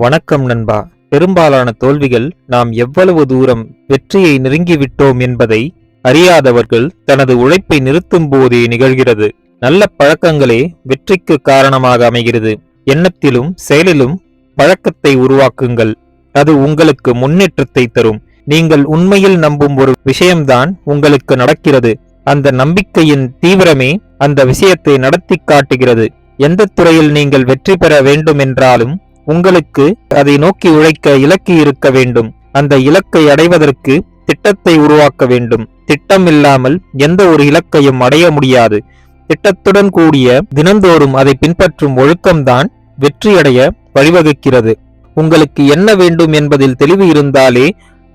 வணக்கம் நண்பா. பெரும்பாலான தோல்விகள் நாம் எவ்வளவு தூரம் வெற்றியை நெருங்கிவிட்டோம் என்பதை அறியாதவர்கள் தனது உழைப்பை நிறுத்தும் போதே நிகழ்கிறது. நல்ல பழக்கங்களே வெற்றிக்கு காரணமாக அமைகிறது. எண்ணத்திலும் செயலிலும் பழக்கத்தை உருவாக்குங்கள். அது உங்களுக்கு முன்னேற்றத்தை தரும். நீங்கள் உண்மையில் நம்பும் ஒரு விஷயம்தான் உங்களுக்கு நடக்கிறது. அந்த நம்பிக்கையின் தீவிரமே அந்த விஷயத்தை நடத்தி காட்டுகிறது. எந்த துறையில் நீங்கள் வெற்றி பெற வேண்டும் என்றாலும் உங்களுக்கு அதை நோக்கி உழைக்க இலக்கு இருக்க வேண்டும். அந்த இலக்கை அடைவதற்கு திட்டத்தை உருவாக்க வேண்டும். திட்டம் இல்லாமல் எந்த ஒரு இலக்கையும் அடைய முடியாது. திட்டத்துடன் கூடிய தினந்தோறும் அதை பின்பற்றும் ஒழுக்கம்தான் வெற்றியடைய வழிவகுக்கிறது. உங்களுக்கு என்ன வேண்டும் என்பதில் தெளிவு இருந்தாலே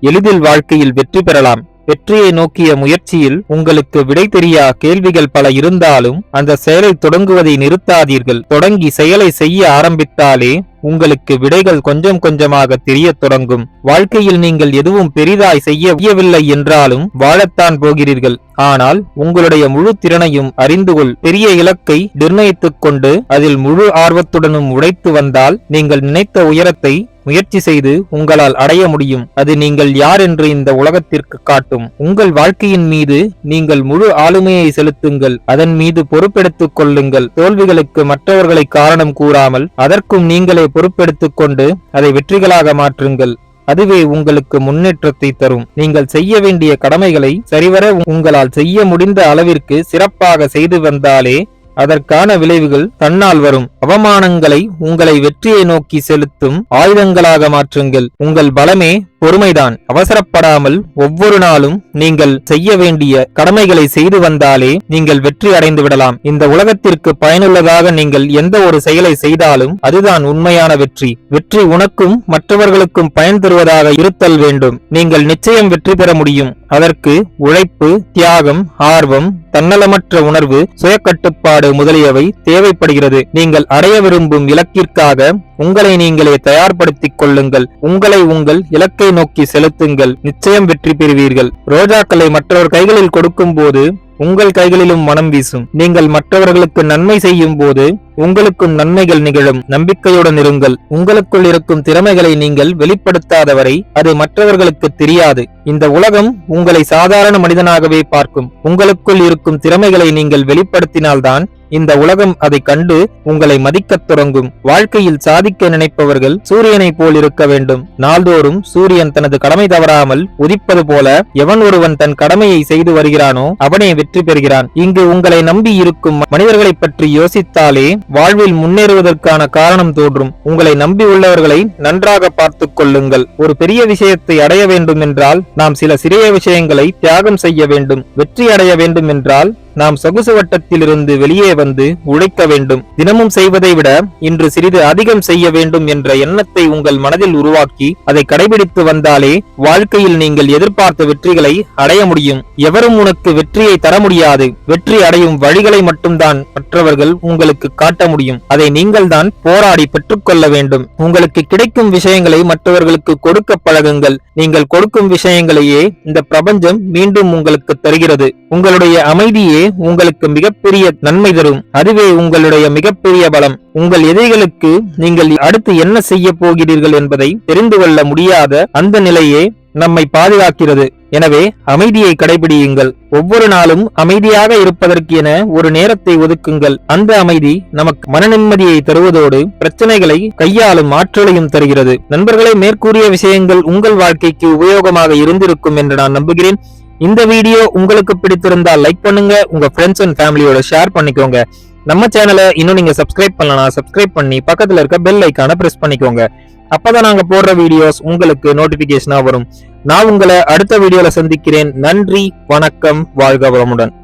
எளிதில் வாழ்க்கையில் வெற்றி பெறலாம். வெற்றியை நோக்கிய முயற்சியில் உங்களுக்கு விடை தெரியா கேள்விகள் பல இருந்தாலும் அந்த செயலை தொடங்குவதை நிறுத்தாதீர்கள். தொடங்கி செயலை செய்ய ஆரம்பித்தாலே உங்களுக்கு விடைகள் கொஞ்சம் கொஞ்சமாக தெரியத் தொடங்கும். வாழ்க்கையில் நீங்கள் எதுவும் பெரிதாய் செய்யவில்லை என்றாலும் வாழத்தான் போகிறீர்கள். ஆனால் உங்களுடைய முழு திறனையும் அறிந்து கொள். பெரிய இலக்கை நிர்ணயித்துக் கொண்டு அதில் முழு ஆர்வத்துடனும் உழைத்து வந்தால் நீங்கள் நினைத்த உயரத்தை முயற்சி செய்து உங்களால் அடைய முடியும். அது நீங்கள் யார் என்று இந்த உலகத்திற்கு காட்டும். உங்கள் வாழ்க்கையின் மீது நீங்கள் முழு ஆளுமையை செலுத்துங்கள். அதன் மீது பொறுப்பெடுத்துக் கொள்ளுங்கள். தோல்விகளுக்கு மற்றவர்களை காரணம் கூறாமல் அதற்கும் நீங்களே பொறுப்பெடுத்துக் கொண்டு அதை வெற்றிகளாக மாற்றுங்கள். அதுவே உங்களுக்கு முன்னேற்றத்தை தரும். நீங்கள் செய்ய வேண்டிய கடமைகளை சரிவர உங்களால் செய்ய முடிந்த அளவிற்கு சிறப்பாக செய்து வந்தாலே அதற்கான விளைவுகள் தன்னால் வரும். அவமானங்களை உங்களை வெற்றியை நோக்கி செலுத்தும் ஆயுதங்களாக மாற்றுங்கள். உங்கள் பலமே பொறுமைதான். அவசரப்படாமல் ஒவ்வொரு நாளும் நீங்கள் செய்ய வேண்டிய கடமைகளை செய்து வந்தாலே நீங்கள் வெற்றி அடைந்து விடலாம். இந்த உலகத்திற்கு பயனுள்ளதாக நீங்கள் எந்த ஒரு செயலை செய்தாலும் அதுதான் உண்மையான வெற்றி. வெற்றி உனக்கும் மற்றவர்களுக்கும் பயன் தருவதாக இருத்தல் வேண்டும். நீங்கள் நிச்சயம் வெற்றி பெற முடியும். அதற்கு உழைப்பு, தியாகம், ஆர்வம், தன்னலமற்ற உணர்வு, சுயக்கட்டுப்பாடு முதலியவை தேவைப்படுகிறது. நீங்கள் அடைய விரும்பும் இலக்கிற்காக உங்களை நீங்களே தயார்படுத்திக் கொள்ளுங்கள். உங்களை உங்கள் இலக்கை நோக்கி செலுத்துங்கள். நிச்சயம் வெற்றி பெறுவீர்கள். ரோஜாக்களை மற்றவர் கைகளில் கொடுக்கும் போது உங்கள் கைகளிலும் மனம் வீசும். நீங்கள் மற்றவர்களுக்கு நன்மை செய்யும் போது உங்களுக்கும் நன்மைகள் நிகழும். நம்பிக்கையுடன் இருங்கள். உங்களுக்குள் இருக்கும் திறமைகளை நீங்கள் வெளிப்படுத்தாதவரை அது மற்றவர்களுக்கு தெரியாது. இந்த உலகம் உங்களை சாதாரண மனிதனாகவே பார்க்கும். உங்களுக்குள் இருக்கும் திறமைகளை நீங்கள் வெளிப்படுத்தினால்தான் இந்த உலகம் அதை கண்டு உங்களை மதிக்கத் தொடங்கும். வாழ்க்கையில் சாதிக்க நினைப்பவர்கள் சூரியனை போல் இருக்க வேண்டும். நாள்தோறும் சூரியன் தனது கடமை தவறாமல் உதிப்பது போல எவன் ஒருவன் தன் கடமையை செய்து வருகிறானோ அவனே வெற்றி பெறுகிறான். இங்கு உங்களை நம்பி இருக்கும் மனிதர்களை பற்றி யோசித்தாலே வாழ்வில் முன்னேறுவதற்கான காரணம் தோன்றும். உங்களை நம்பி உள்ளவர்களை நன்றாக பார்த்துக் கொள்ளுங்கள். ஒரு பெரிய விஷயத்தை அடைய வேண்டும் என்றால் நாம் சில சிறிய விஷயங்களை தியாகம் செய்ய வேண்டும். வெற்றி அடைய வேண்டும் என்றால் நாம் சொகுசு வட்டத்திலிருந்து வெளியே வந்து உழைக்க வேண்டும். தினமும் செய்வதை விட இன்று சிறிது அதிகம் செய்ய வேண்டும் என்ற எண்ணத்தை உங்கள் மனதில் உருவாக்கி அதை கடைபிடித்து வந்தாலே வாழ்க்கையில் நீங்கள் எதிர்பார்த்த வெற்றிகளை அடைய முடியும். எவரும் உனக்கு வெற்றியை தர முடியாது. வெற்றி அடையும் வழிகளை மட்டும்தான் மற்றவர்கள் உங்களுக்கு காட்ட முடியும். அதை நீங்கள் தான் போராடி பெற்றுக்கொள்ள வேண்டும். உங்களுக்கு கிடைக்கும் விஷயங்களை மற்றவர்களுக்கு கொடுக்க பழகுங்கள். நீங்கள் கொடுக்கும் விஷயங்களையே இந்த பிரபஞ்சம் மீண்டும் உங்களுக்கு தருகிறது. உங்களுடைய அமைதியே உங்களுக்கு மிகப்பெரிய நன்மை தரும். அதுவே உங்களுடைய மிகப்பெரிய பலம். உங்கள் எதிரிகளுக்கு நீங்கள் அடுத்து என்ன செய்ய போகிறீர்கள் என்பதை தெரிந்து கொள்ள முடியாத அந்த நிலையே நம்மை பாதுகாக்கிறது. எனவே அமைதியை கடைபிடியுங்கள். ஒவ்வொரு நாளும் அமைதியாக இருப்பதற்கு என ஒரு நேரத்தை ஒதுக்குங்கள். அந்த அமைதி நமக்கு மன நிம்மதியை தருவதோடு பிரச்சனைகளை கையாளும் ஆற்றலையும் தருகிறது. நண்பர்களே, மேற்கூறிய விஷயங்கள் உங்கள் வாழ்க்கைக்கு உபயோகமாக இருந்திருக்கும் என்று நான் நம்புகிறேன். இந்த வீடியோ உங்களுக்கு பிடித்திருந்தால் லைக் பண்ணுங்க. உங்க ஃப்ரெண்ட்ஸ் அண்ட் ஃபேமிலியோட ஷேர் பண்ணிக்கோங்க. நம்ம சேனலை இன்னும் நீங்க சப்ஸ்கிரைப் பண்ணலாம். சப்ஸ்கிரைப் பண்ணி பக்கத்துல இருக்க பெல் ஐக்கான பிரஸ் பண்ணிக்கோங்க. அப்பதான் நாங்க போடுற வீடியோஸ் உங்களுக்கு நோட்டிபிகேஷனா வரும். நான் உங்களை அடுத்த வீடியோல சந்திக்கிறேன். நன்றி, வணக்கம், வாழ்க வளமுடன்.